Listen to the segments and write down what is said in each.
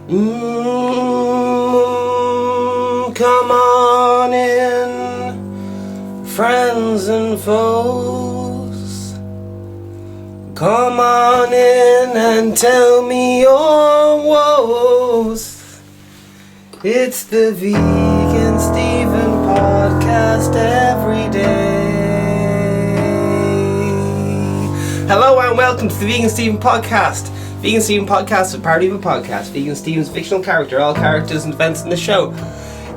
Come on in, friends and foes. Come on in and tell me your woes. It's the Vegan Steven podcast every day. Hello and welcome to the Vegan Steven podcast. Vegan Steven podcast is a parody of a podcast. Vegan Steven's a fictional character. All characters and events in the show,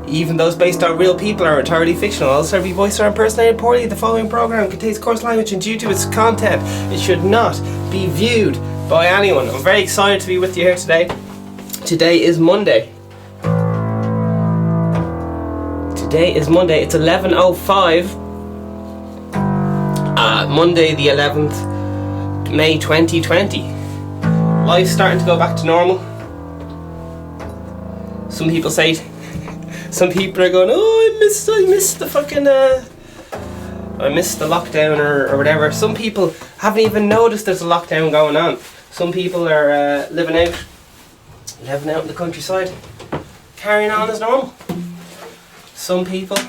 even those based on real people, are entirely fictional. Also, every voice or impersonated poorly. The following program contains coarse language, and due to its content, it should not be viewed by anyone. I'm very excited to be with you here today. Today is Monday. It's 11:05. Monday the 11th May 2020. Life's starting to go back to normal. Some people say, some people are going, oh, I missed the fucking, I missed the lockdown or whatever. Some people haven't even noticed there's a lockdown going on. Some people are living out in the countryside, carrying on as normal. Some people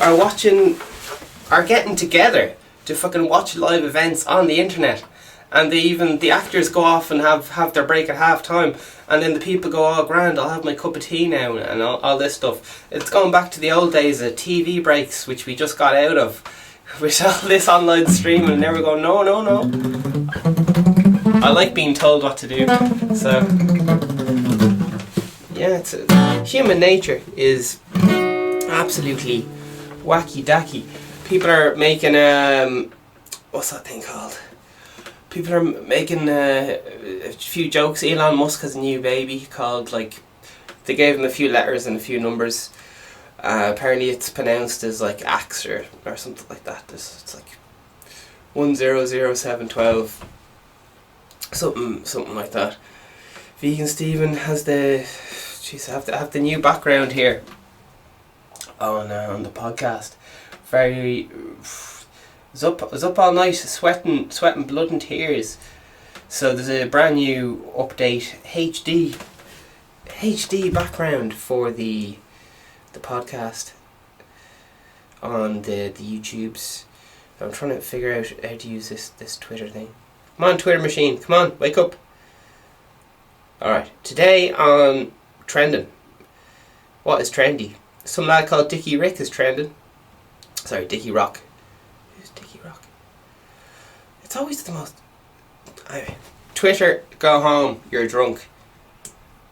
are getting together to fucking watch live events on the internet. And the actors go off and have their break at half time, and then the people go, oh grand, I'll have my cup of tea now, and all this stuff. It's going back to the old days of TV breaks, which we just got out of, with all this online streaming, and now we're going, no. I like being told what to do. So yeah, human nature is absolutely wacky dacky. People are making what's that thing called? People are making a few jokes. Elon Musk has a new baby called, like, they gave him a few letters and a few numbers. Apparently it's pronounced as like Axe or something like that. It's like 100712, something like that. Vegan Steven has the, jeez, I have the new background here on the podcast. Very. I was up all night, sweating blood and tears. So there's a brand new update, HD background for the podcast on the YouTubes. I'm trying to figure out how to use this Twitter thing. Come on, Twitter machine, come on, wake up. Alright, today on trending. What is trendy? Some lad called Dickie Rick is trending. Sorry, Dickie Rock. It's always the most... Anyway, Twitter, go home, you're drunk.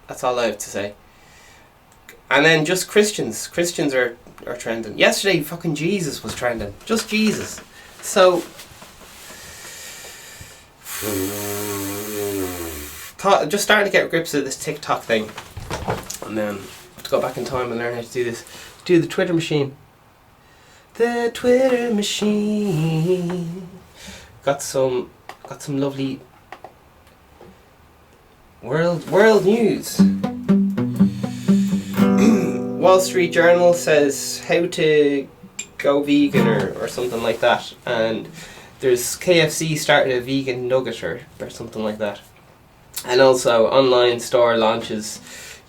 That's all I have to say. And then just Christians. Christians are trending. Yesterday, fucking Jesus was trending. Just Jesus. So... just starting to get grips of this TikTok thing. And then to go back in time and learn how to do this. Do the Twitter machine. The Twitter machine. Got some lovely world news. Wall Street Journal says how to go vegan or something like that, and there's KFC started a vegan nugget or something like that, and also online store launches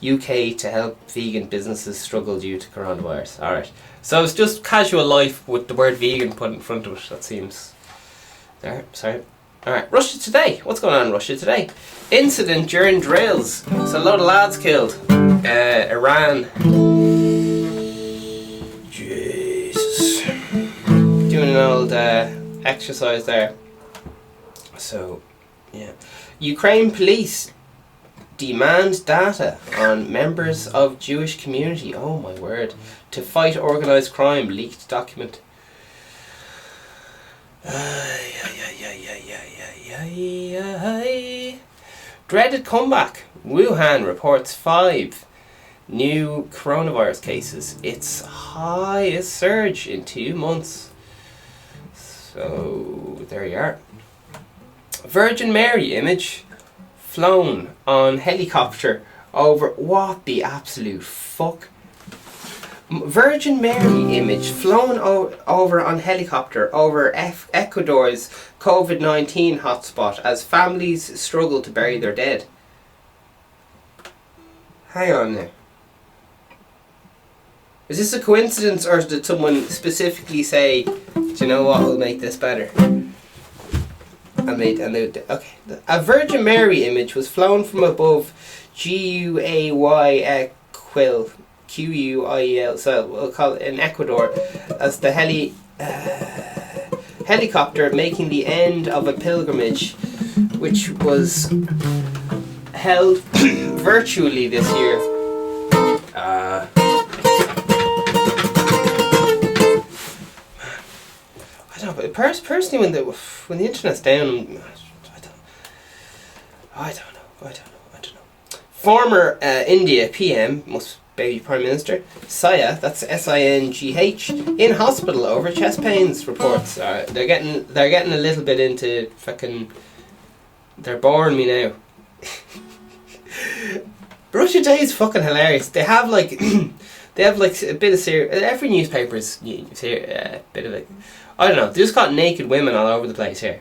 UK to help vegan businesses struggle due to coronavirus. Alright, so it's just casual life with the word vegan put in front of it, that seems. There, sorry. Alright, Russia Today. What's going on in Russia Today? Incident during drills. So a load of lads killed. Iran. Jesus. Doing an old exercise there. So, yeah. Ukraine police demand data on members of Jewish community. Oh my word. To fight organised crime. Leaked document. Dreaded comeback. Wuhan reports 5 new coronavirus cases. Its highest surge in 2 months. So there you are. Virgin Mary image flown on helicopter over. What the absolute fuck? Virgin Mary image flown over on helicopter over Ecuador's COVID-19 hotspot as families struggle to bury their dead. Hang on now. Is this a coincidence, or did someone specifically say, "Do you know what will make this better"? Okay. A Virgin Mary image was flown from above Guayquil, Quiel, so we'll call it in Ecuador, as the helicopter making the end of a pilgrimage, which was held virtually this year. I don't know. Personally, when the internet's down, I don't know. Former India PM, must be Prime Minister, Saya, that's Singh, in hospital over chest pains. Reports. They're getting a little bit into fucking. They're boring me now. Russia Today is fucking hilarious. They have like a bit of every newspaper's a bit of it. I don't know. They just got naked women all over the place here.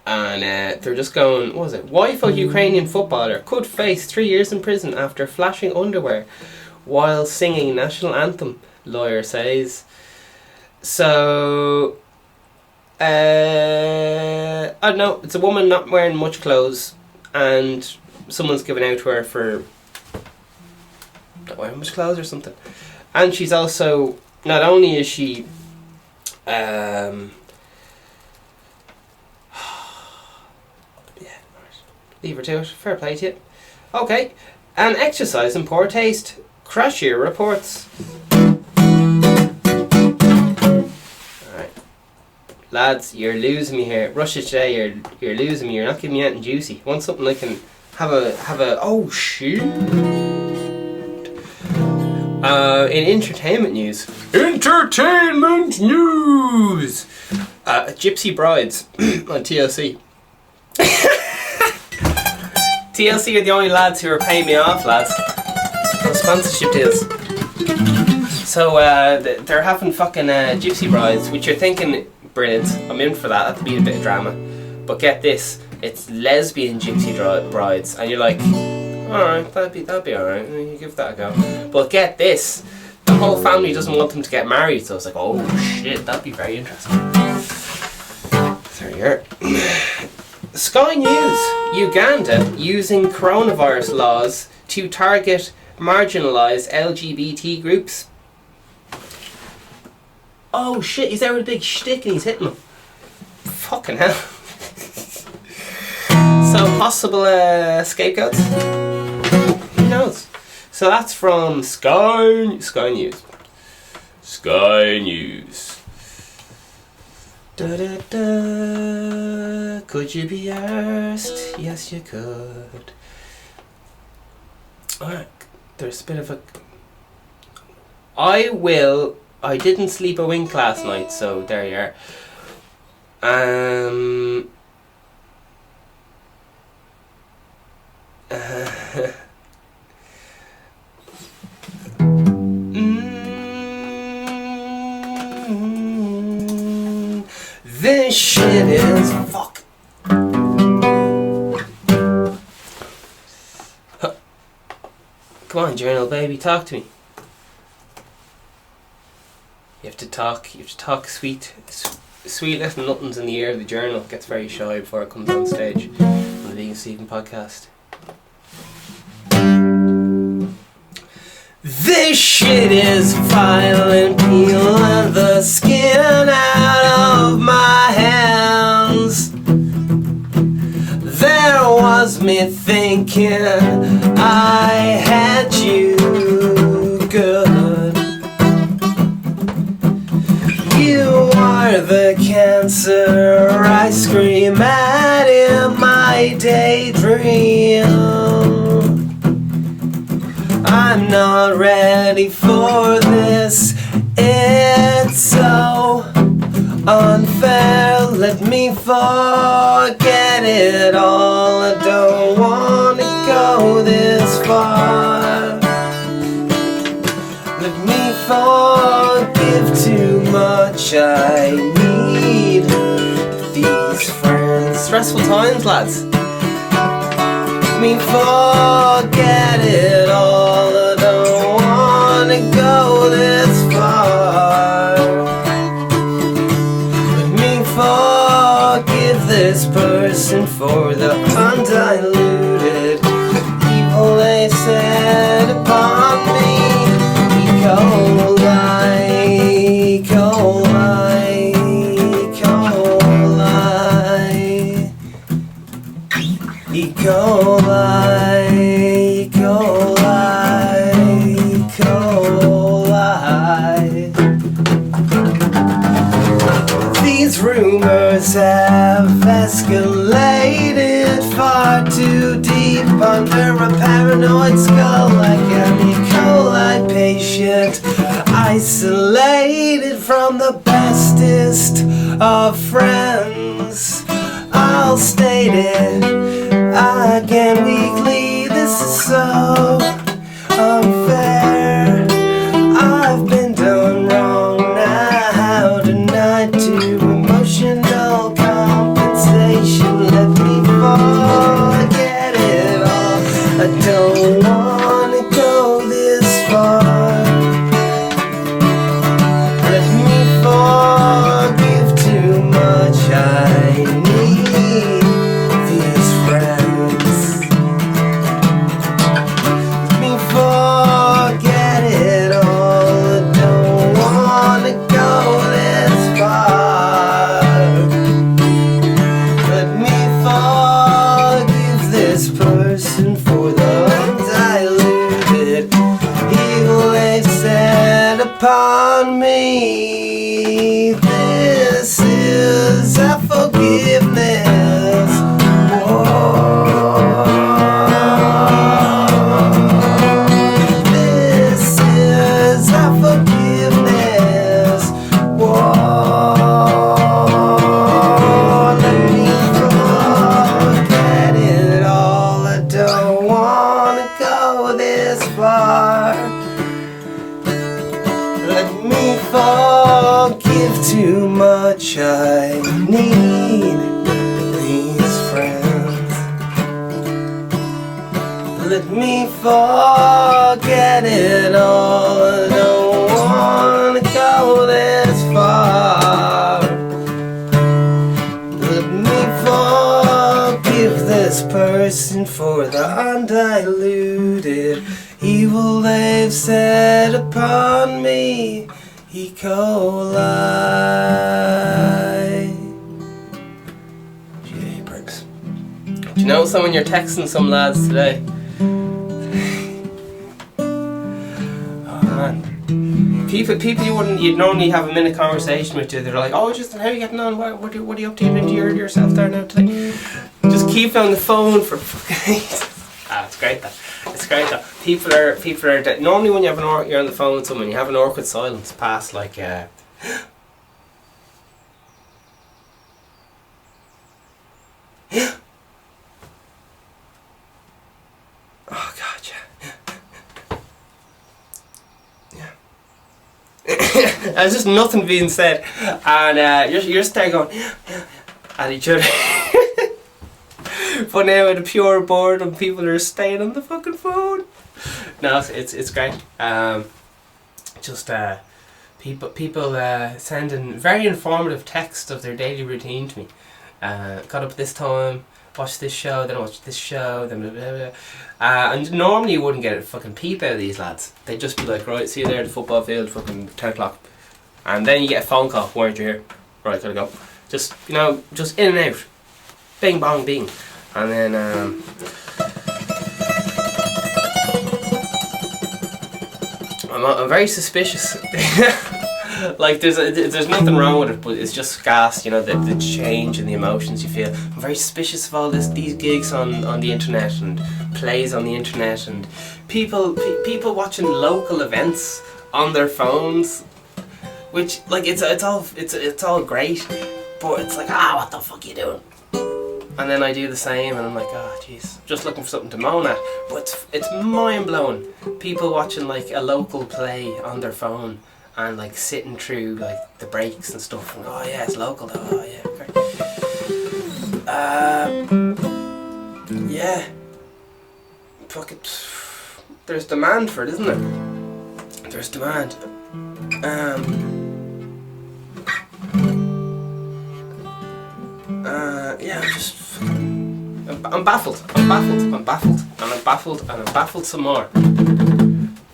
And they're just going, what was it? Wife of Ukrainian footballer could face 3 years in prison after flashing underwear while singing national anthem, lawyer says. So, I don't know. It's a woman not wearing much clothes, and someone's given out to her for not wearing much clothes or something. And she's also, not only is she leave her to it. Fair play to you. Okay. And exercise in poor taste. Crashier reports. Alright. Lads, you're losing me here. Russia Today, you're losing me. You're not giving me anything juicy. Want something I can have a oh shit. In entertainment news. Gypsy Brides on TLC. TLC are the only lads who are paying me off, lads. No sponsorship deals. So they're having fucking Gypsy Brides, which you're thinking, brilliant, I'm in for that, that'd be a bit of drama. But get this, it's lesbian Gypsy Brides, and you're like, alright, that'd be alright, you give that a go. But get this, the whole family doesn't want them to get married, so it's like, oh shit, that'd be very interesting. There you are. Sky News, Uganda using coronavirus laws to target marginalised LGBT groups. Oh shit, he's there with a big shtick and he's hitting them. Fucking hell. So possible scapegoats? Who knows? So that's from Sky News. Sky News. Da, da, da. Could you be arsed? Yes, you could. Alright, there's a bit of a... I didn't sleep a wink last night, so there you are. This shit is fuck. Come on, journal baby, talk to me. You have to talk sweet little nothings in the ear of the journal. It gets very shy before it comes on stage on the Vegan Stephen podcast. This shit is violent, peeling the skin out of my hands. There was me thinking I had you good. You are the cancer I scream at in my daydream. I'm not ready for this. It's so unfair. Let me forget it all. I don't want to go this far. Let me forgive too much. I need these friends. Stressful times, lads. Let me forget it all. I don't wanna go this far. Let me forgive this person for the undiluted evil they said upon me. E. coli, E. coli, E. coli, E. coli, E. coli, E. coli. These rumors have escalated far too deep under a paranoid skull, like an E. coli patient, isolated from the bestest of friends. I'll state it again weekly, this is so unfair. I've been done wrong now tonight to emotional compensation. Let me forget it all. I don't wanna go this far. Let me forgive too much. I need these friends. Let me forget it all. I don't wanna go this far. Let me forgive this person for the undiluted evil they set upon me. This is a forgiveness. Whoa. This is a forgiveness. Whoa. Let me forget it all. I don't wanna go this far. Let me forgive too much. I need these friends. Let me forget it all. I don't wanna go this far. Let me forgive this person for the undiluted evil they've set upon me. E. coli. Gee, pricks. Do you know someone you're texting some lads today? Oh man. People you'd normally have a minute conversation with you. They're like, oh, just how are you getting on? What are you up to? Into yourself there now today? Just keep on the phone for fucking ages. It's great that. It's great that people are normally when you're on the phone with someone, you have an awkward silence past like oh god, yeah. There's just nothing being said, and you're just there going at each other. But now with a pure boredom, people are staying on the fucking phone. No, it's great. People sending very informative text of their daily routine to me. Got up this time, watched this show, then I watched this show, then blah, blah, blah. And normally you wouldn't get a fucking peep out of these lads. They'd just be like, right, see you there at the football field, fucking 10 o'clock. And then you get a phone call, weren't you here? Right, gotta go. Just, just in and out. Bing, bong, bing. And then, I'm very suspicious. Like there's nothing wrong with it, but it's just gas, the change and the emotions you feel. I'm very suspicious of all these gigs on the internet and plays on the internet and people watching local events on their phones, which like it's all great, but it's like what the fuck are you doing? And then I do the same, and I'm like, jeez, just looking for something to moan at. But it's mind blowing. People watching like a local play on their phone and like sitting through like the breaks and stuff. And yeah, it's local though. Oh yeah, great. Yeah. there's demand for it, isn't there? There's demand. Yeah, I'm baffled. I'm baffled some more.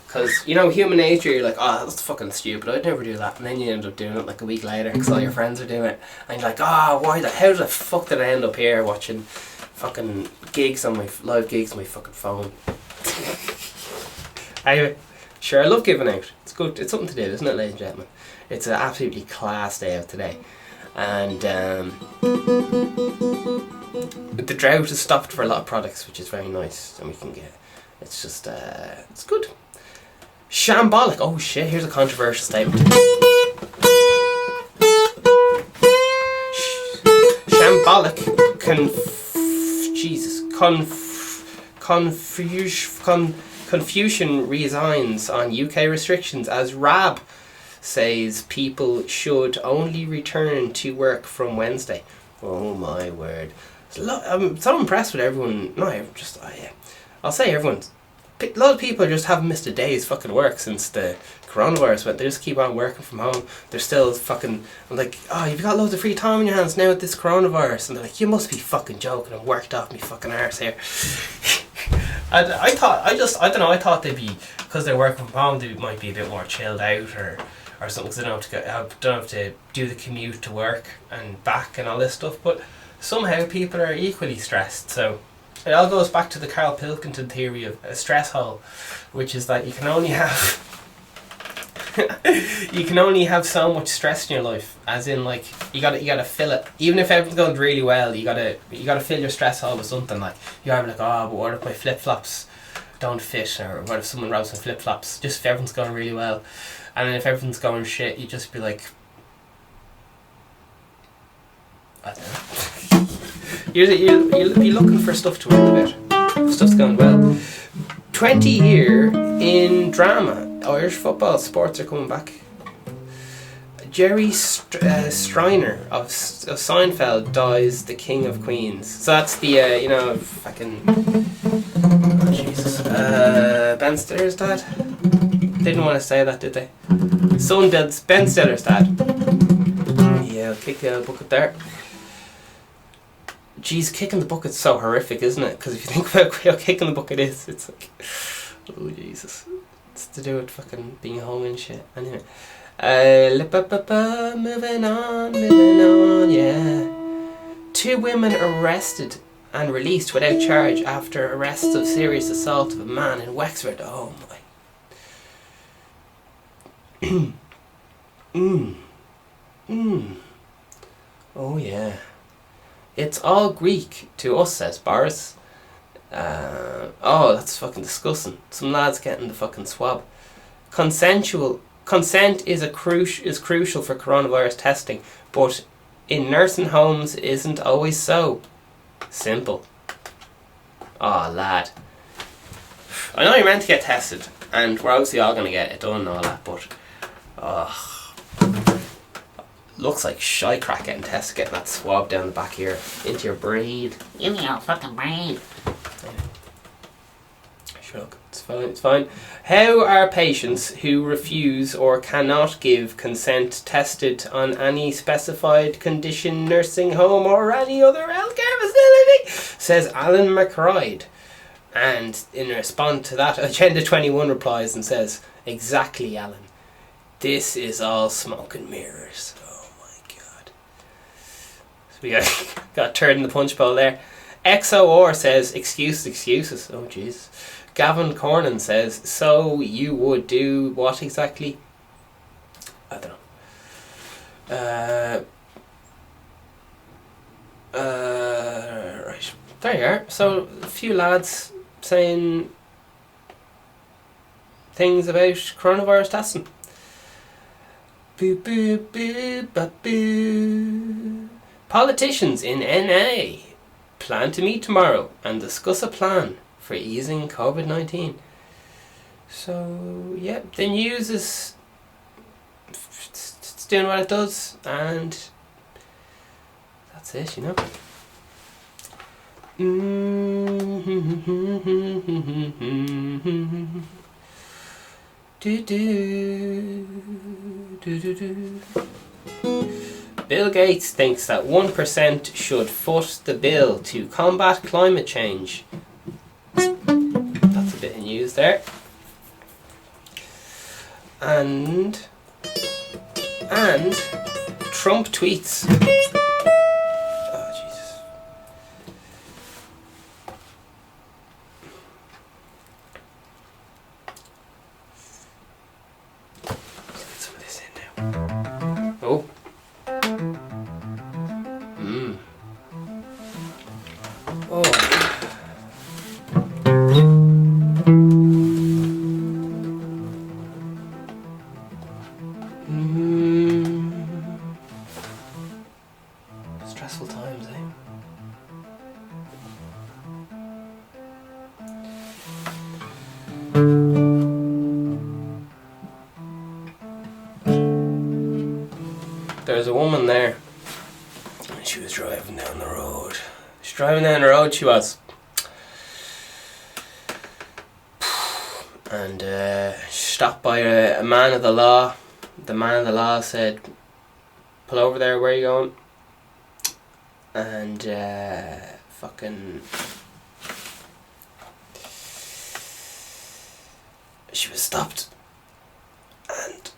Because, you know, human nature, you're like, oh, that's fucking stupid, I'd never do that. And then you end up doing it like a week later because all your friends are doing it. And you're like, oh, how the fuck did I end up here watching fucking gigs on my, live gigs on my fucking phone? Anyway, sure, I love giving out. It's good, it's something to do, isn't it, ladies and gentlemen? It's an absolutely class day out today. And the drought has stopped for a lot of products, which is very nice. And we can get, it's just, it's good. Shambolic. Oh shit, here's a controversial statement. Shambolic Confucian resigns on UK restrictions as Rab says people should only return to work from Wednesday. Oh my word. I'm so impressed with everyone. I'll say everyone's. A lot of people just haven't missed a day's fucking work since the coronavirus went. They just keep on working from home. They're still fucking, I'm like, oh, you've got loads of free time on your hands now with this coronavirus. And they're like, you must be fucking joking. I'm worked off me fucking arse here. I thought they'd be, because they're working from home, they might be a bit more chilled out or something, because they don't have to do the commute to work and back and all this stuff. But somehow people are equally stressed. So it all goes back to the Carl Pilkington theory of a stress hole, which is that you can only have so much stress in your life. As in, like, you gotta fill it. Even if everything's going really well, you gotta fill your stress hole with something. Like, you're like, oh, but what if my flip flops don't fit, or what if someone robs my flip flops? Just if everything's going really well, and then if everything's going shit, you just be like, I don't know. You'll be looking for stuff to worry about. Stuff's going well. 20 year in drama. Irish football sports are coming back. Jerry Striner of Seinfeld dies the King of Queens. So that's the fucking Jesus. Ben Stiller's dad. Didn't want to say that, did they? Son Ben Stiller's dad. Yeah, I'll kick the bucket there. Geez, kicking the bucket's so horrific, isn't it? Because if you think about how kicking the bucket is, it's like, oh Jesus, it's to do with fucking being home and shit. Anyway, moving on, yeah. 2 women arrested and released without charge after arrests of serious assault of a man in Wexford. Oh my. Oh yeah. It's all Greek to us, says Boris. Oh, that's fucking disgusting. Some lads getting the fucking swab. Consent is crucial for coronavirus testing, but in nursing homes isn't always so. Simple. Oh, lad. I know you're meant to get tested, and we're obviously all going to get it done and all that, but looks like shy crack getting tested, getting that swab down the back here into your brain. In your fucking brain. Sure, look, it's fine. How are patients who refuse or cannot give consent tested on any specified condition, nursing home or any other healthcare facility? Says Alan McRide. And in response to that, Agenda 21 replies and says, exactly, Alan. This is all smoke and mirrors. We got turned in the punch bowl there. XOR says, excuses. Oh jeez. Gavin Cornan says, so you would do what exactly? I don't know. Right. There you are. So a few lads saying things about coronavirus testing. Boo boo boo ba boo. Politicians in NA plan to meet tomorrow and discuss a plan for easing COVID-19. So, yeah, the news is it's doing what it does, and that's it, you know. Bill Gates thinks that 1% should foot the bill to combat climate change. That's a bit of news there. And Trump tweets. Oh, Jesus. Let's get some of this in now. Oh. Oh. Stressful times, eh? There's a woman there, and she was driving down the road. She was. And she stopped by a man of the law. The man of the law said, "Pull over there, where are you going?" And fucking... she was stopped. And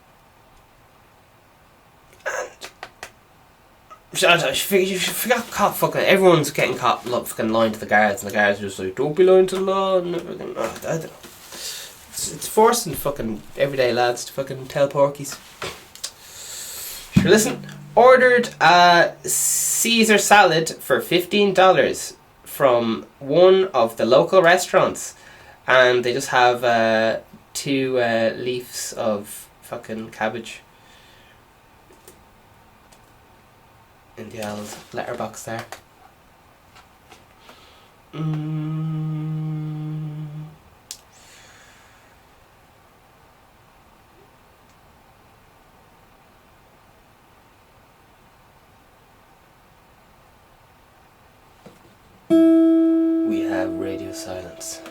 she forgot caught fucking... everyone's getting caught fucking lying to the guards, and the guards are just like, "Don't be lying to the law," and everything. I don't know. It's forcing fucking everyday lads to fucking tell porkies. Sure, listen. Ordered a Caesar salad for $15 from one of the local restaurants, and they just have 2 leaves of fucking cabbage in the old letterbox there. We have radio silence.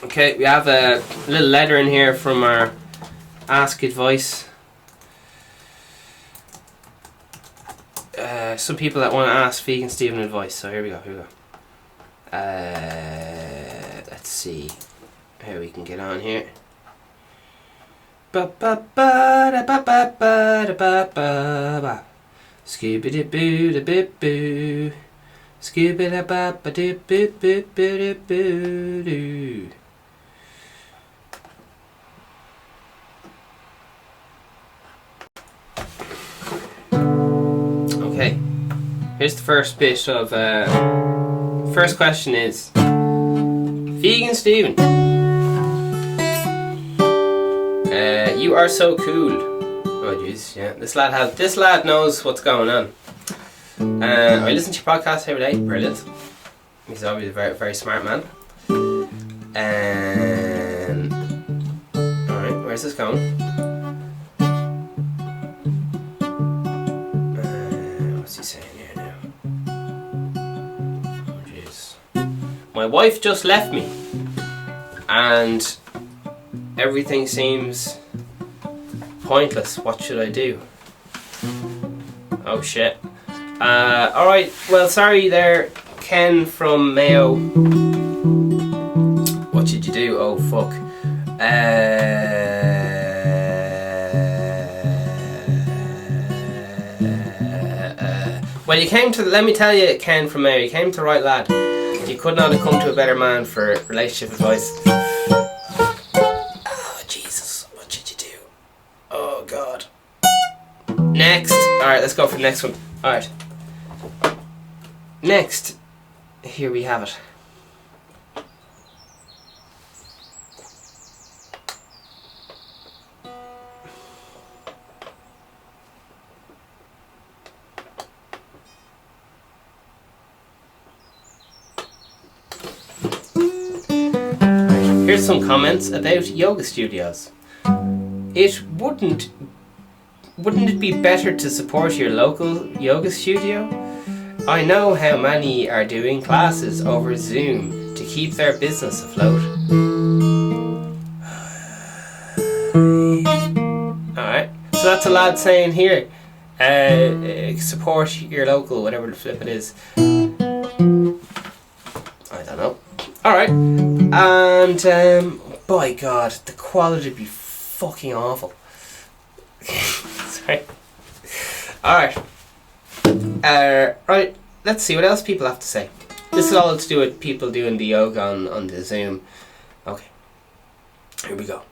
Okay, we have a little letter in here from our Ask Advice. Some people that want to ask Vegan Stephen advice, so here we go. Let's see how we can get on here. Scooby-doo-boo-da-bip-boo. Scooby-da-ba-ba-doo-boo-boo-boo-doo. Okay, here's the first bit of first question is, Vegan Stephen, you are so cool. Oh jeez, yeah. This lad knows what's going on. I listen to your podcast every day. Brilliant. He's obviously a very, very smart man. Alright, where's this going? What's he saying here now? Oh jeez. My wife just left me, and everything seems pointless. What should I do? Oh shit. Alright, well, sorry there, Ken from Mayo. What did you do? Oh fuck. Well, you came to, let me tell you, Ken from Mayo, you came to the right lad. You could not have come to a better man for relationship advice. Oh Jesus, what did you do? Oh God. Next. Alright, let's go for the next one. Alright. Next, here we have it. Here's some comments about yoga studios. Wouldn't it be better to support your local yoga studio? I know how many are doing classes over Zoom to keep their business afloat. Alright, so that's a lad saying here, support your local, whatever the flip it is. I don't know. Alright, and by God, the quality would be fucking awful. Sorry. Alright. Right, let's see what else people have to say. This is all to do with people doing the yoga on the Zoom. Okay. Here we go.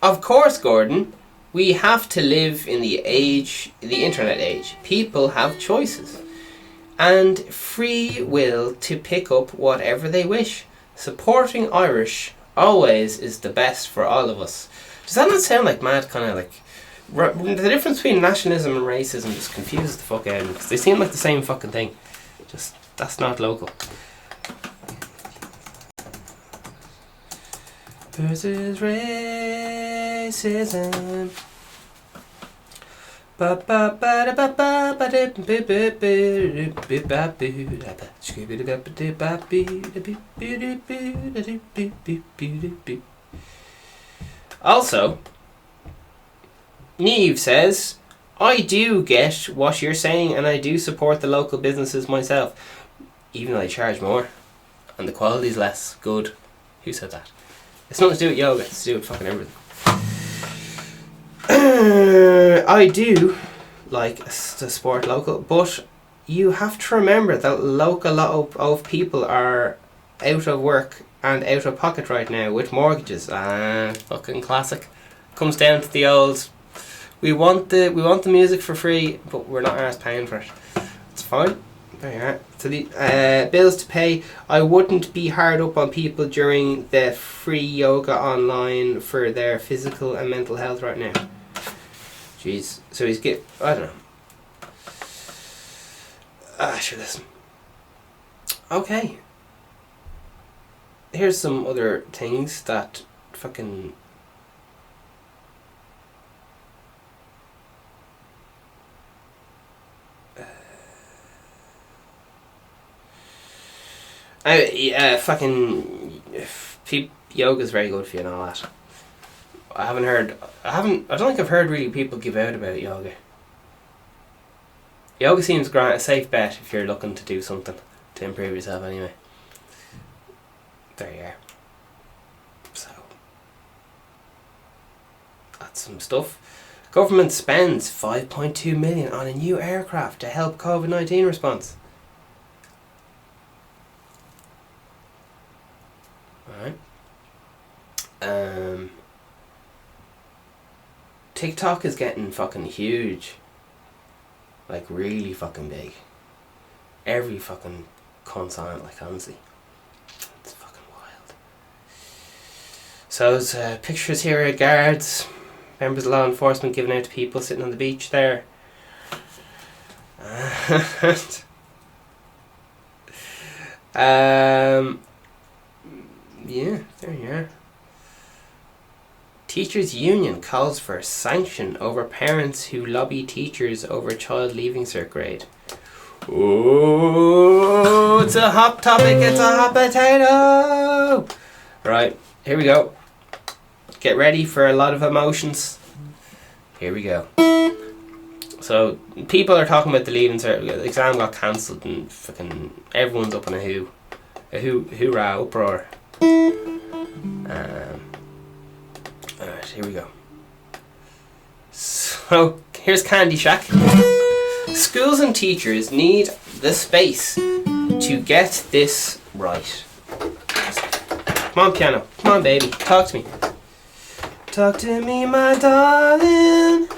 Of course, Gordon, we have to live in the internet age. People have choices and free will to pick up whatever they wish. Supporting Irish always is the best for all of us. Does that not sound like mad kind of like... The difference between nationalism and racism just confuses the fuck out of me, because they seem like the same fucking thing. Just, that's not local. Versus racism. Also, Neve says, I do get what you're saying and I do support the local businesses myself, even though they charge more and the quality's less good. Who said that? It's nothing to do with yoga, it's to do with fucking everything. I do like to support local, but you have to remember that a lot of people are out of work and out of pocket right now with mortgages. Fucking classic. Comes down to the old, we want the music for free, but we're not arsed paying for it. It's fine. There you are. So the bills to pay. I wouldn't be hard up on people during the free yoga online for their physical and mental health right now. Jeez. So he's I don't know. Sure, listen. Okay. Here's some other things that fucking... yoga's very good for you and all that. I don't think I've heard really people give out about yoga. Yoga seems a safe bet if you're looking to do something to improve yourself anyway. There you are. So, that's some stuff. Government spends 5.2 million on a new aircraft to help COVID-19 response. Alright. TikTok is getting fucking huge. Like really fucking big. Every fucking cunt's on it, like honestly. It's fucking wild. So there's pictures here of guards, members of law enforcement giving out to people sitting on the beach there. Yeah, there you are. Teachers' union calls for sanction over parents who lobby teachers over child leaving cert grade. Oh, it's a hot topic, it's a hot potato! Right, here we go. Get ready for a lot of emotions. Here we go. So, people are talking about the leaving cert. The exam got cancelled and fucking everyone's up in a hoorah, uproar. Alright, here we go. So, here's Candy Shack. Schools and teachers need the space to get this right. Come on, piano. Come on, baby. Talk to me. Talk to me, my darling.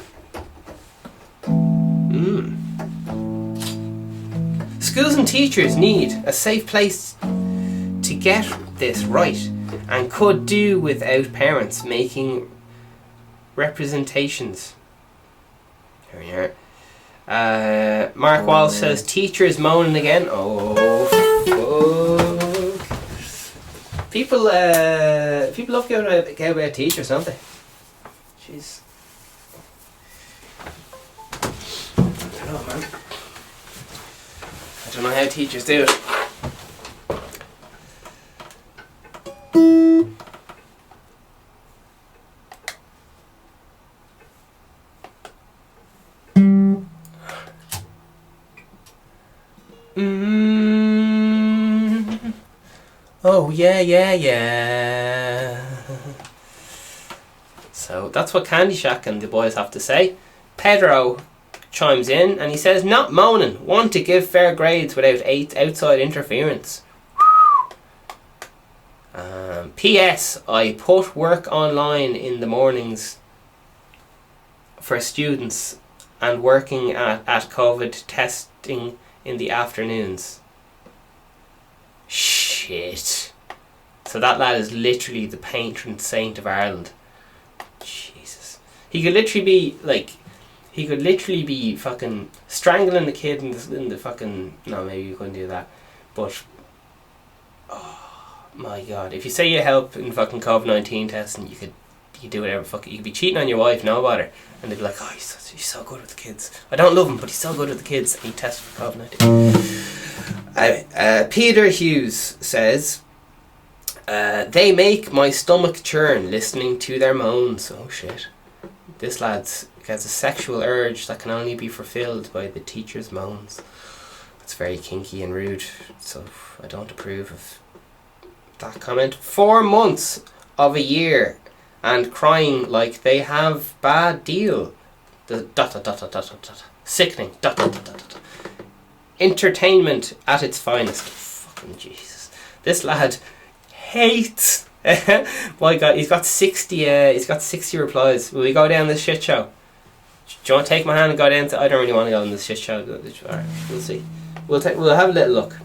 Schools and teachers need a safe place to get this right, and could do without parents making representations. Here we are. Mark Walsh says teachers moaning again. Oh, fuck. People love going about teachers, don't they? Jeez. I don't know, man. I don't know how teachers do it. Oh, yeah. So that's what Candy Shack and the boys have to say. Pedro chimes in and he says, not moaning, want to give fair grades without outside interference. P.S. I put work online in the mornings for students and working at COVID testing in the afternoons. Shit. So that lad is literally the patron saint of Ireland. Jesus. He could literally be fucking strangling the kid in the fucking... No, maybe you couldn't do that. But... Oh, my God. If you say you help in fucking COVID-19 testing, you could do whatever fuck. You could be cheating on your wife, no bother. And they'd be like, oh, he's so good with the kids. I don't love him, but he's so good with the kids. And he tested for COVID-19. Peter Hughes says, they make my stomach churn listening to their moans. Oh shit. This lad's gets a sexual urge that can only be fulfilled by the teacher's moans. That's very kinky and rude, so I don't approve of that comment. 4 months of a year and crying like they have bad deal. The ... Sickening ... Entertainment at its finest. Fucking Jesus. This lad hates... My God, he's got 60 replies. Will we go down this shit show? Do you want to take my hand and go down to... I don't really want to go on this shit show. Alright, we'll see. We'll have a little look.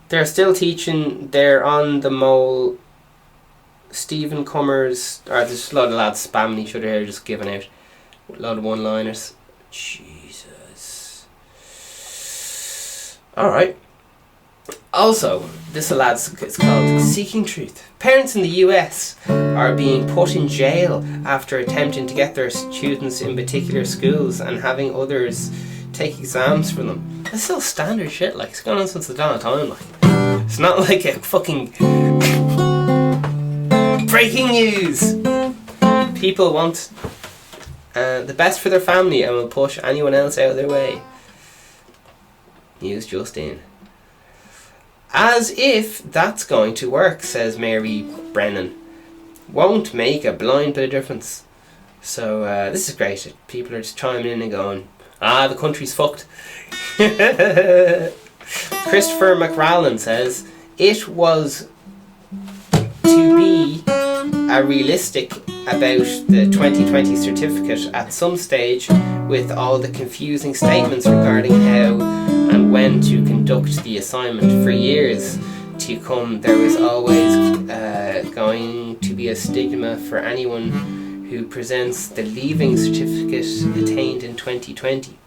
They're still teaching. They're on the mole. Stephen Cummers... There's just a lot of lads spamming each other here, just giving out a lot of one-liners. Jesus. Alright. Also, this lad's it's called Seeking Truth. Parents in the US are being put in jail after attempting to get their students in particular schools and having others take exams for them. That's still standard shit, like, it's going on since the dawn of time, like. It's not like a fucking breaking news. People want the best for their family and will push anyone else out of their way. News just in. As if that's going to work, says Mary Brennan. Won't make a blind bit of difference. So this is great. People are just chiming in and going, the country's fucked. Christopher McRallan says, it was to be a realistic about the 2020 certificate at some stage with all the confusing statements regarding how and when to conduct the assignment. For years to come, there was always going to be a stigma for anyone who presents the leaving certificate attained in 2020.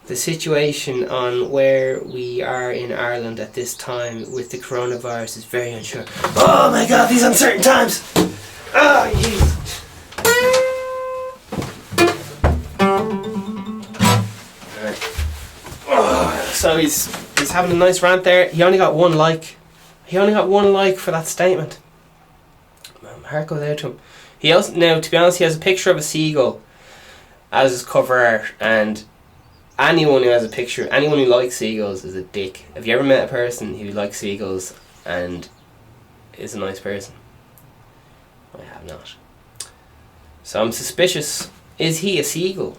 The situation on where we are in Ireland at this time with the coronavirus is very unsure. Oh my God, these uncertain times! Oh, jeez. So he's having a nice rant there. He only got 1 like. He only got 1 like for that statement. My heart goes out to him. He also, now to be honest, he has a picture of a seagull as his cover art, and anyone who has a picture, anyone who likes seagulls is a dick. Have you ever met a person who likes seagulls and is a nice person? I have not. So I'm suspicious. Is he a seagull?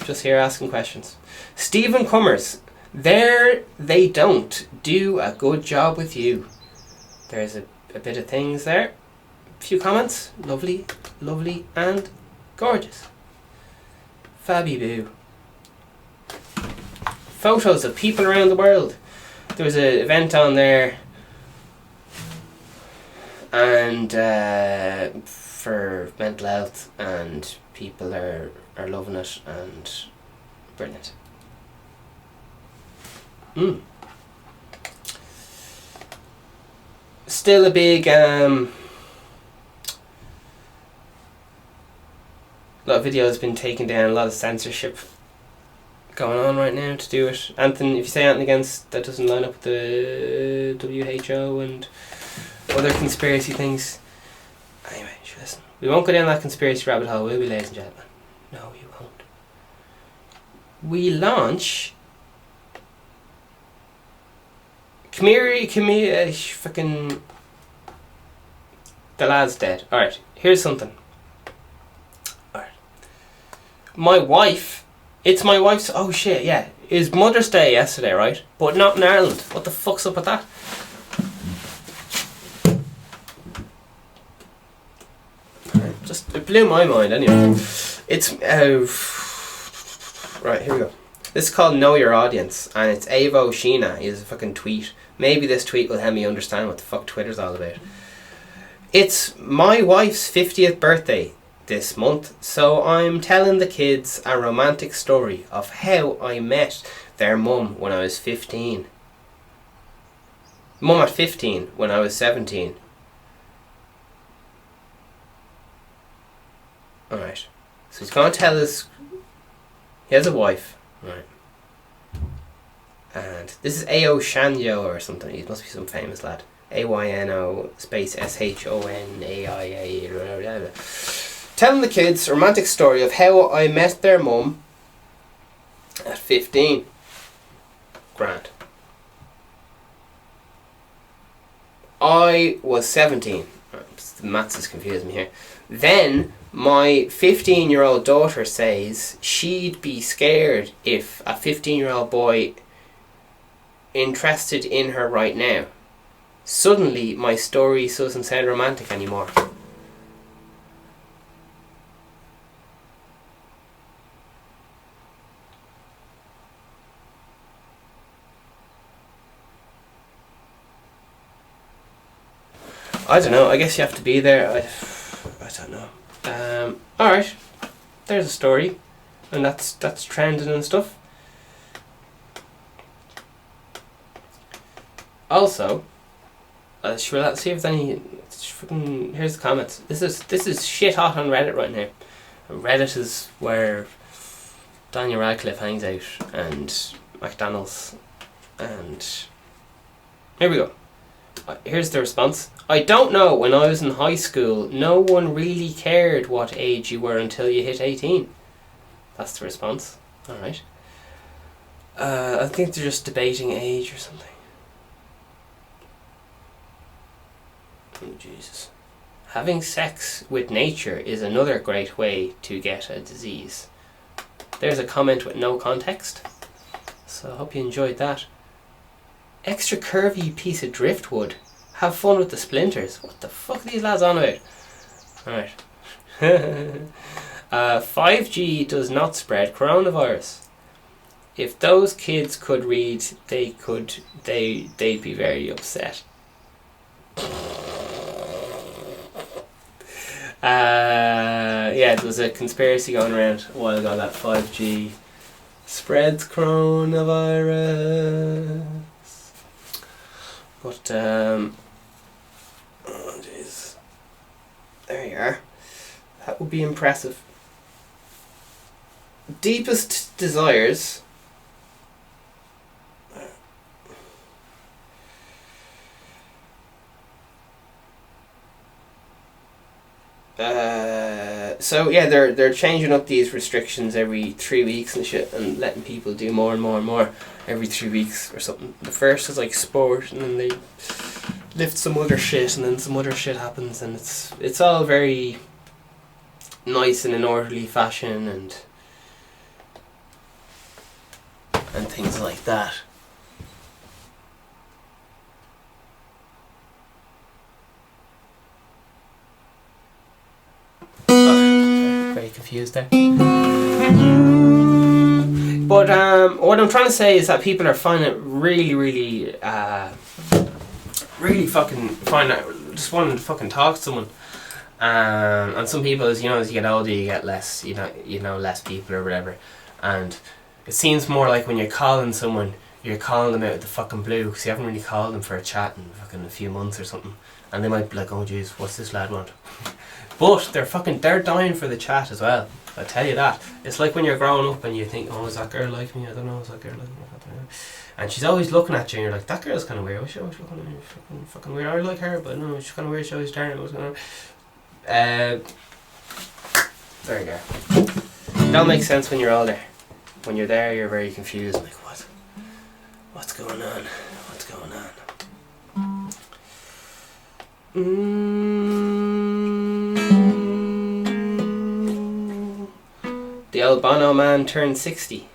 Just here asking questions. Stephen Cummers. There they don't do a good job with you. There's a bit of things there. A few comments. Lovely, lovely and gorgeous. Fabby boo. Photos of people around the world. There was an event on there and for mental health, and people are loving it and brilliant. Still a big lot of videos been taken down, a lot of censorship going on right now to do it. Anything, if you say anything against that doesn't line up with the WHO and other conspiracy things. Anyway, listen. We won't go down that conspiracy rabbit hole, will we, ladies and gentlemen? No, we won't. We launch fucking the lad's dead. Alright, here's something. Alright. My wife, it's my wife's, oh shit, yeah. It was Mother's Day yesterday, right? But not in Ireland. What the fuck's up with that? Just, it blew my mind anyway. It's, right, here we go. This is called Know Your Audience, and it's Avo Sheena is a fucking tweet. Maybe this tweet will help me understand what the fuck Twitter's all about. It's my wife's 50th birthday this month, so I'm telling the kids a romantic story of how I met their mum when I was 15. Mum at 15 when I was 17. Alright, so he's going to tell us he has a wife, right? And this is A.O. Shanyo or something. He must be some famous lad. A-Y-N-O space S-H-O-N-A-I-A. Telling the kids a romantic story of how I met their mum at 15. Grand. I was 17. The maths is confusing me here. Then my 15-year-old daughter says she'd be scared if a 15-year-old boy interested in her right now. Suddenly my story doesn't sound romantic anymore. I don't know, I guess you have to be there. I don't know. Alright, there's a story, and that's trending and stuff. Also, sure, let's see if there's any. Here's the comments. This is shit hot on Reddit right now. Reddit is where Daniel Radcliffe hangs out, and McDonald's, and here we go. Here's the response. I don't know, when I was in high school, no one really cared what age you were until you hit 18. That's the response. Alright. I think they're just debating age or something. Oh, Jesus. Having sex with nature is another great way to get a disease. There's a comment with no context. So I hope you enjoyed that. Extra curvy piece of driftwood. Have fun with the splinters. What the fuck are these lads on about? Alright. 5G does not spread coronavirus. If those kids could read, they'd be very upset. Yeah, there was a conspiracy going around a while ago that 5G spreads coronavirus. But, oh jeez. There you are. That would be impressive. Deepest desires. So yeah, they're changing up these restrictions every 3 weeks and shit, and letting people do more and more and more every 3 weeks or something. The first is like sport, and then they lift some other shit, and then some other shit happens, and it's all very nice in an orderly fashion and things like that. Very confused there. But what I'm trying to say is that people are finding it really fucking find out, just wanting to fucking talk to someone. And some people, as you know, as you get older, you get less, less people or whatever. And it seems more like when you're calling someone, you're calling them out of the fucking blue because you haven't really called them for a chat in fucking a few months or something, and they might be like, oh jeez, what's this lad want? But they're dying for the chat as well. I tell you that. It's like when you're growing up and you think, oh, is that girl like me? I don't know, is that girl like me? I don't know. And she's always looking at you and you're like, that girl's kind of weird. She's always looking at me, fucking weird. I like her, but no, she's kind of weird. She's always staring at what's going on. There you go. That'll make sense when you're older. When you're there, you're very confused. Like, what? What's going on? What's going on? The albino man turned 60.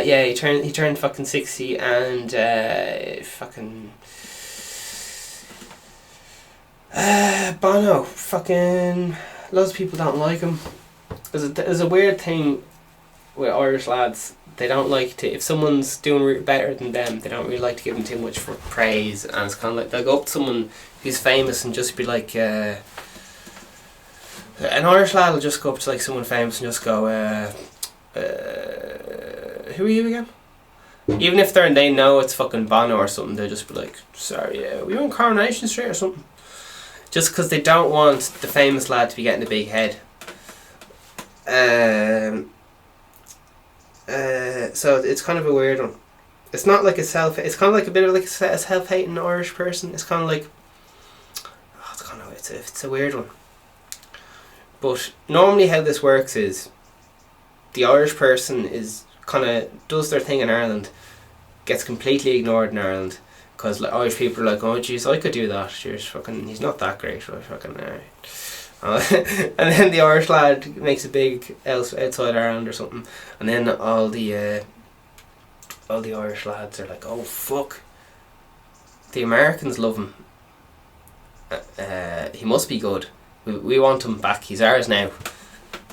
Yeah, he turned fucking 60, and fucking Bono, fucking loads of people don't like him. There's a weird thing with Irish lads. They don't like to, if someone's doing better than them, they don't really like to give them too much for praise, and it's kind of like they'll go up to someone who's famous and just be like, an Irish lad will just go up to like someone famous and just go, who are you again? Even if they know it's fucking Bono or something, they'll just be like, sorry, were you on Coronation Street or something? Just because they don't want the famous lad to be getting a big head. So it's kind of a weird one. It's not like it's kind of like a bit of like a self-hating Irish person. It's kind of like, it's a weird one. But normally how this works is, the Irish person is kind of does their thing in Ireland, gets completely ignored in Ireland, because like, Irish people are like, oh jeez, I could do that. He's not that great. Fucking and then the Irish lad makes it big outside Ireland or something, and then all the Irish lads are like, oh fuck, the Americans love him. He must be good. We want him back. He's ours now.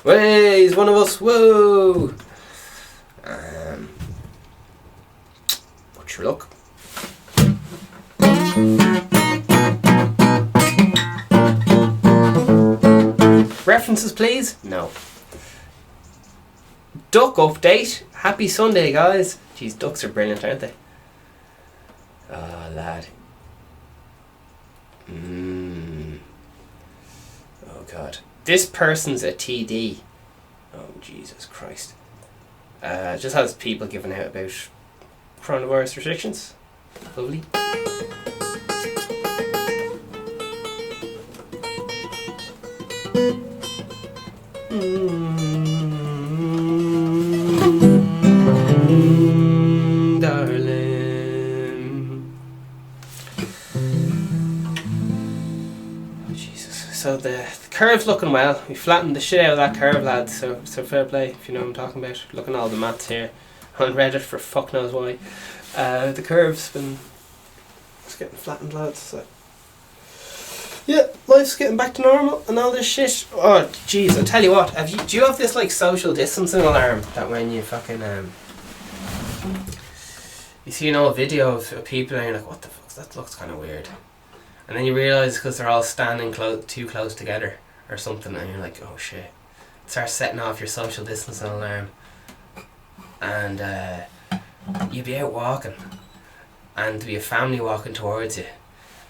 Way, he's one of us. Whoa. What's your luck? References, please? No. Duck update. Happy Sunday, guys. Jeez, ducks are brilliant, aren't they? Oh, lad. Oh, God. This person's a TD. Oh, Jesus Christ. Just has people giving out about coronavirus restrictions. Lovely. Darling. Oh, Jesus. So the curve's looking well. We flattened the shit out of that curve, lads. So fair play, if you know what I'm talking about. Looking at all the maths here on Reddit for fuck knows why. The curve's it's getting flattened, lads. So yeah, life's getting back to normal and all this shit. Oh jeez, I tell you what. Do you have this like social distancing alarm that when you fucking you see an old video of people and you're like, what the fuck? That looks kind of weird. And then you realise because they're all standing too close together or something, and you're like, oh shit. It starts setting off your social distancing alarm. And you'd be out walking, and there'd be a family walking towards you.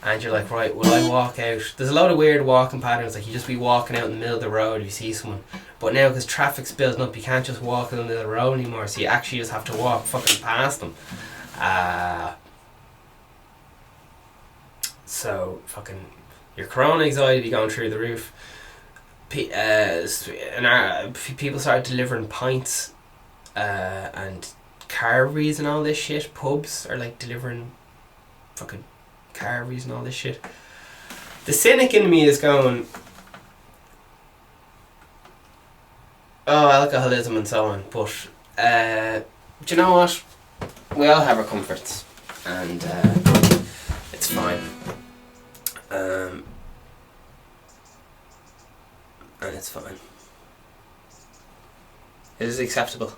And you're like, right, will I walk out? There's a lot of weird walking patterns, like you just be walking out in the middle of the road if you see someone. But now, because traffic's building up, you can't just walk in the middle of the road anymore, so you actually just have to walk fucking past them. So fucking your corona anxiety going through the roof. People started delivering pints and carveries and all this shit. Pubs are like delivering fucking carveries and all this shit. The cynic in me is going, oh, alcoholism and so on, but do you know what? We all have our comforts, and it's fine. And it's fine. It is acceptable.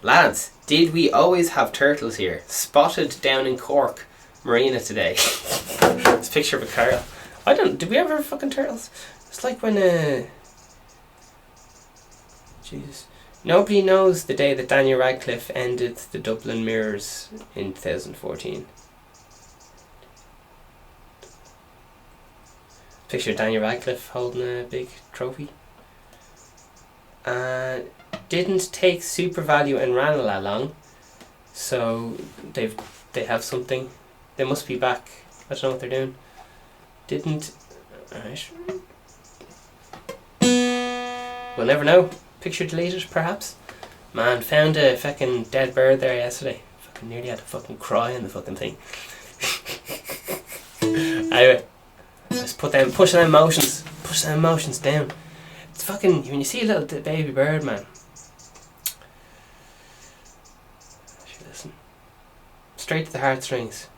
Lads, did we always have turtles here? Spotted down in Cork. marina today. It's a picture of a Carl. Did we ever have fucking turtles? It's like when Jesus. Nobody knows the day that Daniel Radcliffe ended the Dublin Mirrors in 2014. Picture of Daniel Radcliffe holding a big trophy. Didn't take Super Value and Ranelagh long, so they have something. They must be back. I don't know what they're doing. Didn't. Alright. We'll never know. Picture deleted, perhaps. Man, found a fucking dead bird there yesterday. Fucking nearly had to fucking cry in the fucking thing. Anyway, let's push them emotions down. It's fucking, when you see a little baby bird, man. Listen. Straight to the heartstrings.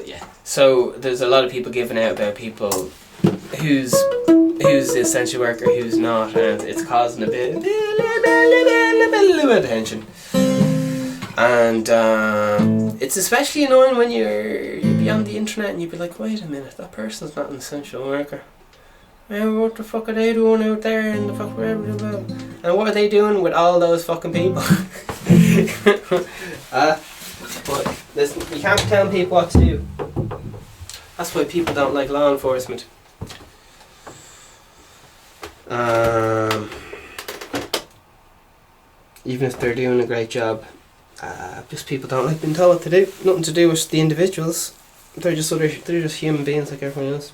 Yeah. So there's a lot of people giving out about people who's essential worker, who's not, and it's causing a bit of attention. And it's especially annoying when you'd be on the internet and you'd be like, wait a minute, that person's not an essential worker. What the fuck are they doing out there in the fuck? And what are they doing with all those fucking people? But listen, you can't tell people what to do. That's why people don't like law enforcement. Even if they're doing a great job, just people don't like being told what to do. Nothing to do with the individuals. They're just human beings like everyone else.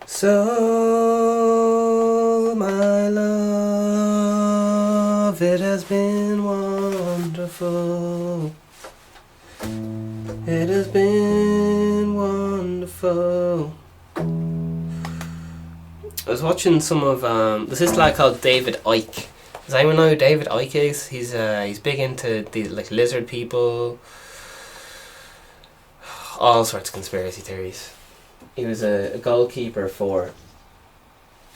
So, my love, it has been wonderful. It has been wonderful. I was watching some of there's this lad called David Icke. Does anyone know who David Icke is? He's big into the like lizard people, all sorts of conspiracy theories. He was a goalkeeper for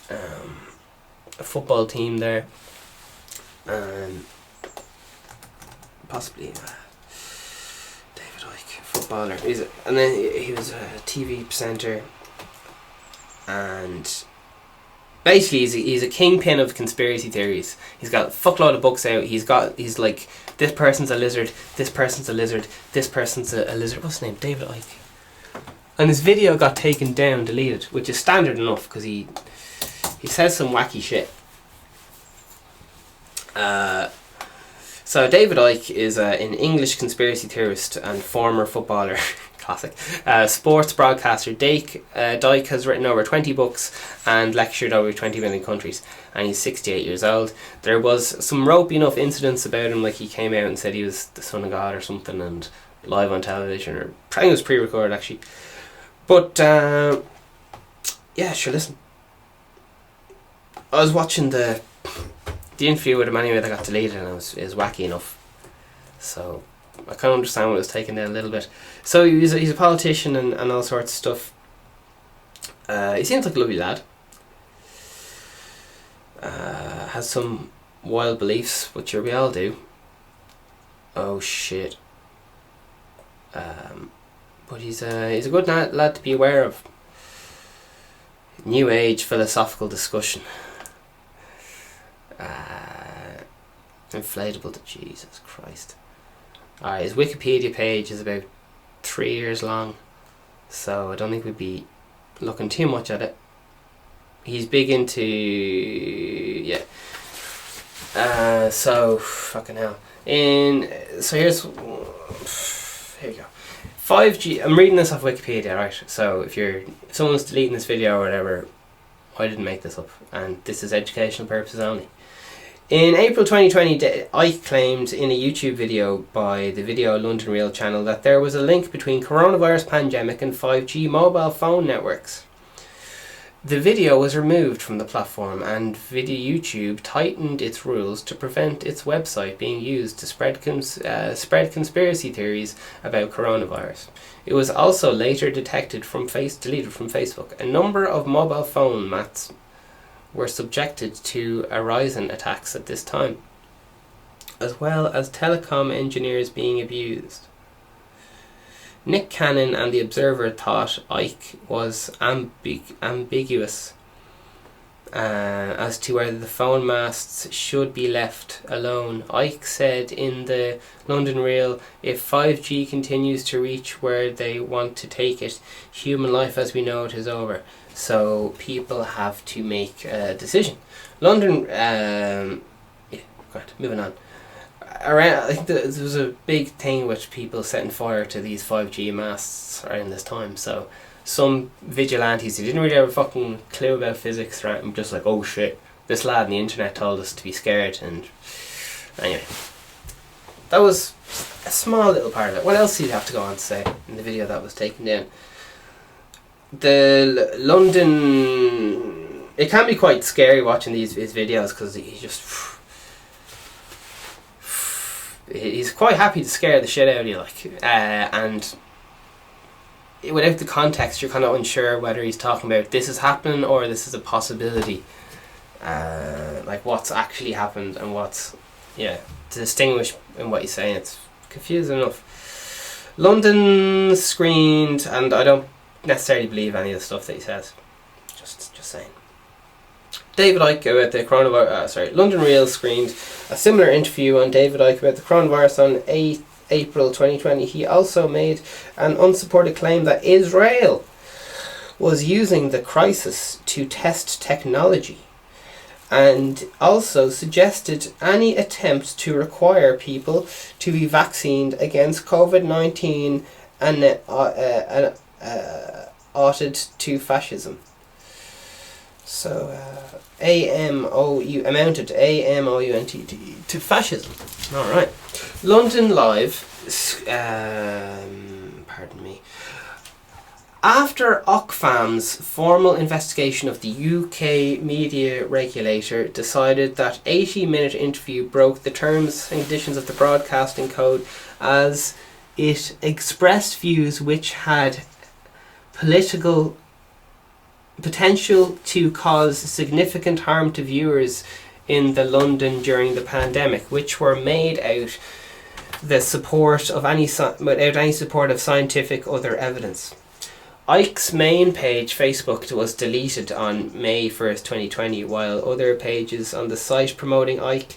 a football team there, and possibly David Icke, footballer. And then he was a TV presenter, and basically he's a kingpin of conspiracy theories. He's got a fuckload of books out. He's like, this person's a lizard, this person's a lizard, this person's a lizard. What's his name? David Icke. And his video got taken down, deleted, which is standard enough because he says some wacky shit. So David Icke is an English conspiracy theorist and former footballer. Classic. Sports broadcaster. Dyke has written over 20 books and lectured over 20 million countries, and he's 68 years old. There was some ropey enough incidents about him, like he came out and said he was the son of God or something, and live on television, or I think it was pre-recorded actually. But yeah, sure, listen. I was watching the interview with him anyway that got deleted, and it was wacky enough. So I kind of understand what it was taken down a little bit. So he's a politician and all sorts of stuff. He seems like a lovely lad. Has some wild beliefs, but sure we all do. Oh shit. But he's a good lad to be aware of. New age philosophical discussion. Inflatable to Jesus Christ. Alright, his Wikipedia page is about 3 years long, so I don't think we'd be looking too much at it. He's big into, yeah. So fucking hell. So here you go. 5G. I'm reading this off Wikipedia, right? So if someone's deleting this video or whatever, I didn't make this up, and this is educational purposes only. In April 2020, Icke claimed in a YouTube video by the Video London Real channel that there was a link between coronavirus pandemic and 5G mobile phone networks. The video was removed from the platform, and YouTube tightened its rules to prevent its website being used to spread conspiracy theories about coronavirus. It was also later deleted from Facebook. A number of mobile phone mats were subjected to arisen attacks at this time, as well as telecom engineers being abused. Nick Cannon and The Observer thought Icke was ambiguous as to whether the phone masts should be left alone. Icke said in the London Reel, "If 5G continues to reach where they want to take it, human life as we know it is over. So people have to make a decision." London, moving on. Around, I think there was a big thing with people setting fire to these 5G masts around this time. So some vigilantes who didn't really have a fucking clue about physics, right, and just like, oh shit, this lad on the internet told us to be scared. And anyway, that was a small little part of it. What else did you have to go on to say in the video that was taken down? The London, it can be quite scary watching his videos, because he's quite happy to scare the shit out of you, and without the context you're kind of unsure whether he's talking about this is happening or this is a possibility, like what's actually happened and what's, to distinguish in what he's saying. It's confusing enough. London screened, and I don't necessarily believe any of the stuff that he says, just saying. David Icke about the coronavirus. London Reel screened a similar interview on David Icke about the coronavirus on 8 April 2020. He also made an unsupported claim that Israel was using the crisis to test technology, and also suggested any attempt to require people to be vaccinated against COVID-19 and outed to fascism. So, amounted to AMOUNTT to fascism. Alright. London Live, pardon me. After Oxfam's formal investigation of the UK media regulator decided that 80-minute interview broke the terms and conditions of the broadcasting code, as it expressed views which had potential to cause significant harm to viewers in the London during the pandemic, which were made without any support of scientific other evidence. Icke's main page, Facebook, was deleted on May 1st, 2020, while other pages on the site promoting Icke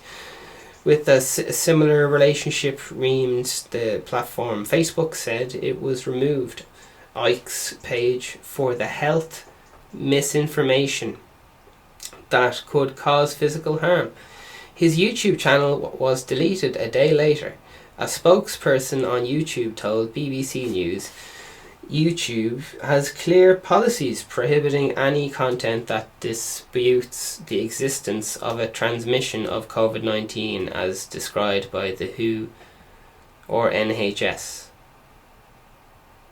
with a similar relationship reamed the platform. Facebook said it was removed Icke's page for the health misinformation that could cause physical harm. His YouTube channel was deleted a day later. A spokesperson on YouTube told BBC News, YouTube has clear policies prohibiting any content that disputes the existence of a transmission of COVID-19 as described by the WHO or NHS.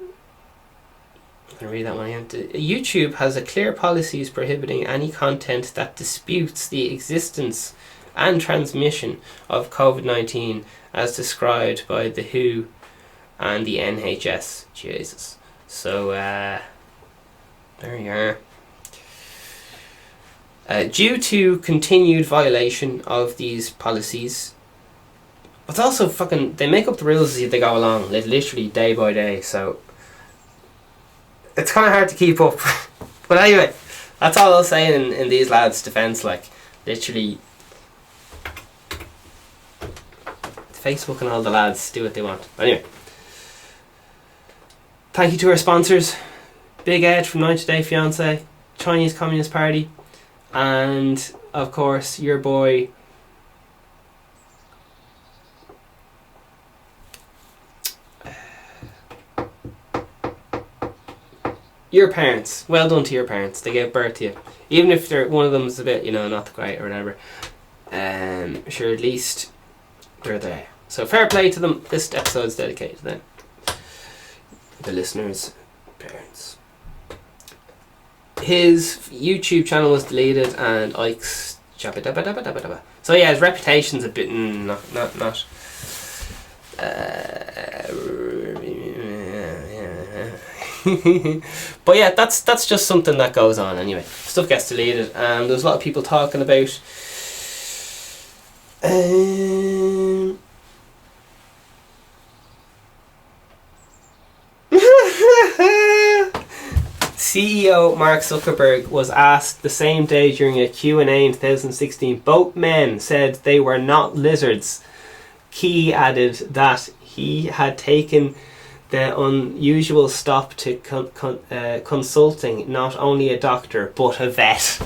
I'm going to read that one again. YouTube has a clear policies prohibiting any content that disputes the existence and transmission of COVID-19 as described by the WHO and the NHS. Jesus. So, there you are. Due to continued violation of these policies, but also they make up the rules as they go along, literally day by day, so it's kind of hard to keep up. But anyway, that's all I'll say in these lads' defence. Literally, Facebook and all the lads do what they want. Anyway, thank you to our sponsors, Big Ed from 90 Day Fiancé, Chinese Communist Party, and of course your boy your parents. Well done to your parents. They gave birth to you. Even if one of them's a bit, not great or whatever. Sure, at least they're there. So fair play to them. This episode's dedicated to them. The listeners' parents. his YouTube channel was deleted, and Ike's jabba dabba dabba dabba dabba. So yeah, his reputation's a bit not. But yeah, that's just something that goes on anyway. Stuff gets deleted, and there's a lot of people talking about CEO Mark Zuckerberg was asked the same day during a Q&A in 2016. Both men said they were not lizards. Key added that he had taken the unusual stop to consulting not only a doctor but a vet.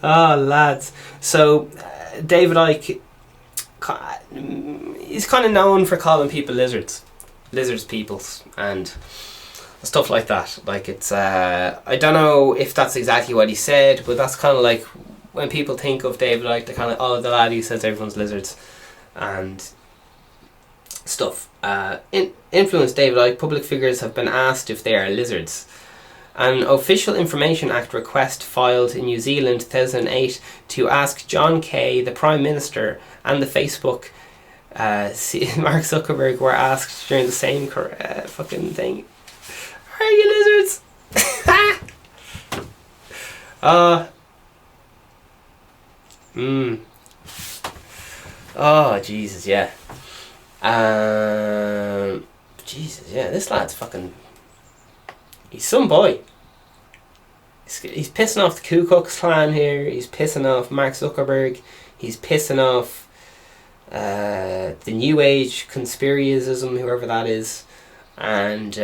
Oh, lads. So, David Icke, he's kind of known for calling people lizards peoples, and stuff like that. Like, it's, I don't know if that's exactly what he said, but that's kind of like, when people think of David Icke, they're kind of, oh, the lad who says everyone's lizards, and stuff. Influence David Icke, public figures have been asked if they are lizards. An Official Information Act request filed in New Zealand 2008 to ask John Kay, the Prime Minister, and the Facebook Mark Zuckerberg were asked during the same fucking thing. Are you lizards? Oh, Jesus, yeah. Jesus, yeah, this lad's fucking... He's some boy. He's pissing off the Ku Klux Klan here. He's pissing off Mark Zuckerberg. He's pissing off the New Age conspiracism, whoever that is. And,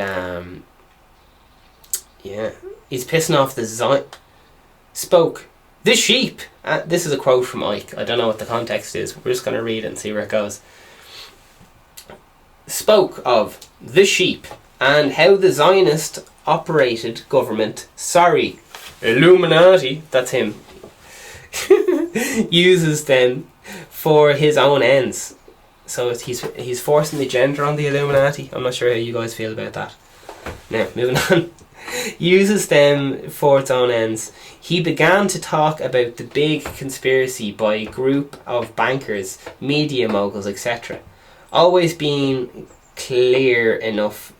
yeah, he's pissing off the spoke. The sheep. This is a quote from Icke. I don't know what the context is. We're just going to read it and see where it goes. Spoke of the sheep and how the Zionist operated government, sorry, Illuminati, that's him, uses them for his own ends. So he's forcing the gender on the Illuminati. I'm not sure how you guys feel about that. Now, moving on. Uses them for its own ends. He began to talk about the big conspiracy by a group of bankers, media moguls, etc. Always being clever enough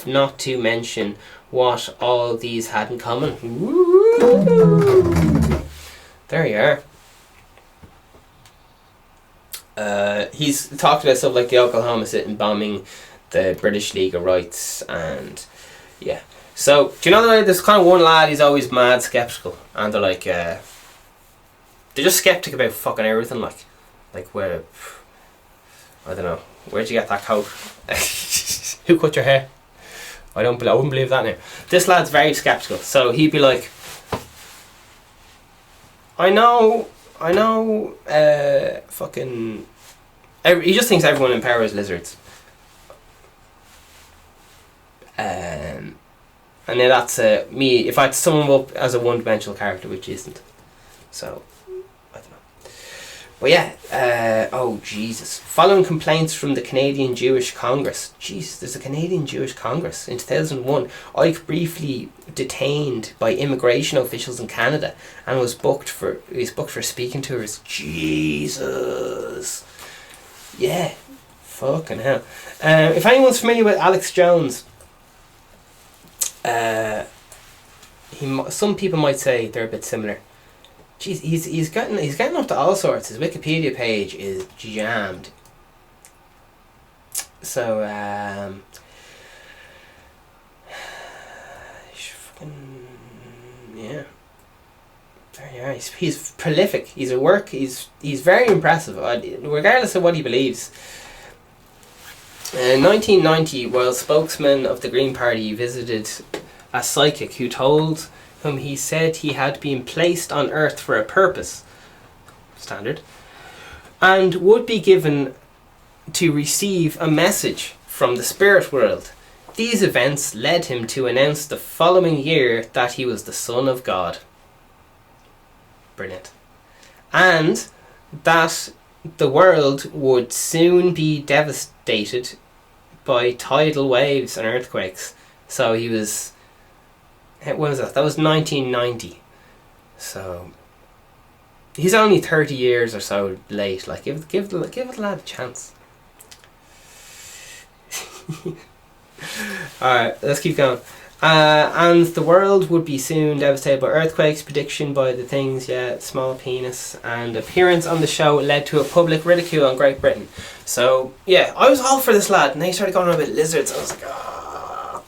not to mention what all these had in common. Woo! There you are. He's talked about stuff like the Oklahoma City bombing, the British League of Rights, and yeah. So, do you know that there's kind of one lad, he's always mad skeptical, and they're like, they're just skeptic about fucking everything, like where, I don't know, where'd you get that coat? Who cut your hair? I wouldn't believe that now. This lad's very skeptical, so he'd be like, I know, fucking, he just thinks everyone in power is lizards. And then that's me, if I had to sum him up as a one-dimensional character, which isn't. So, I don't know. But yeah, oh Jesus. Following complaints from the Canadian Jewish Congress. Jesus, there's a Canadian Jewish Congress. In 2001, Icke briefly detained by immigration officials in Canada and was booked for speaking tours. Jesus. Yeah. Fucking hell. If anyone's familiar with Alex Jones, some people might say they're a bit similar. Jeez, he's getting up to all sorts. His Wikipedia page is jammed. So yeah, there you are. He's prolific. He's at work. He's very impressive, regardless of what he believes. In 1990, while spokesman of the Green Party visited a psychic who told him he said he had been placed on Earth for a purpose, standard, and would be given to receive a message from the spirit world. These events led him to announce the following year that he was the Son of God. Brilliant. And that the world would soon be devastated by tidal waves and earthquakes. So he was When was that? That was 1990. So he's only 30 years or so late. Like, give the lad a chance. Alright, let's keep going. And the world would be soon devastated by earthquakes, prediction by the things, small penis, and appearance on the show led to a public ridicule on Great Britain. So, yeah, I was all for this lad, and then he started going on about lizards. I was like, oh.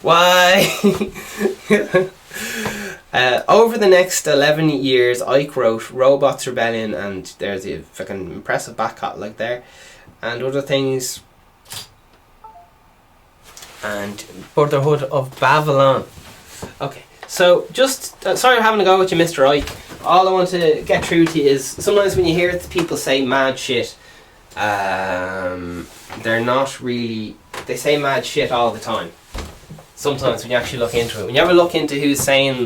Why? Over the next 11 years, Icke wrote Robots Rebellion, and there's a fucking impressive back catalog there, and other things, and Brotherhood of Babylon. Okay, so just sorry for having to go with you, Mr. Icke. All I want to get through to you is sometimes when you hear people say mad shit, they're not really. They say mad shit all the time. Sometimes when you actually look into it, when you ever look into who's saying